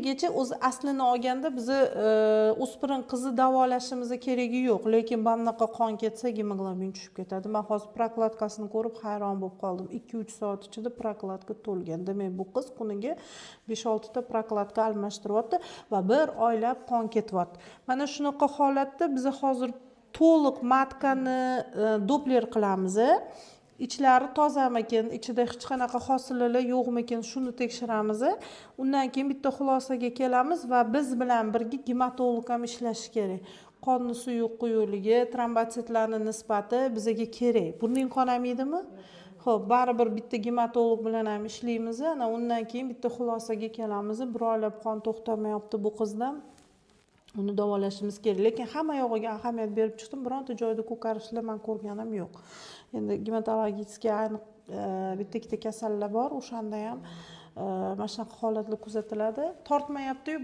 yilgacha o'zi aslini olganda bizni o'spirin qizni davolashimiz keragi yo'q, lekin bunaqa qon ketsa gemoglobin tushib ketadi. Men hozir prokladkasini ko'rib hayron bo'lib qoldim. 2-3 soat ichida prokladka to'lgan. Demak, bu qiz kuniga 5-6 ta prokladka almashtiryapti va bir oylab qon ketyapti. Mana shunaqa holatda biz hozir to'liq matkani Doppler qilamiz. İçlari tozamikin, ichida hech qanaqa hosillar yo'qmikin, shuni tekshiramiz. Undan keyin bitta xulosaga kelamiz va biz bilan birga gematolog ham ishlashi kerak. Qonni suyuq quyuqligi, trombositlarning nisbati bizga kerak. Buni imkonamiydimi? Xo'p, baribir bitta gematolog bilan ham ishlaymiz. Ana undan keyin bitta xulosaga kelamiz. Bir oylab qon to'xtamayapti bu qizdan. Uni davolashimiz kerak. Lekin hamma yog'iga ahamiyat berib chiqdim. Bironta joyda ko'karishlar men ko'rganim yo'q. Endi gematologik aniq bitta-ikkita kasallar bor. O'shanda ham mana shunaqa holatlar kuzatiladi. Tortmayapti-yu.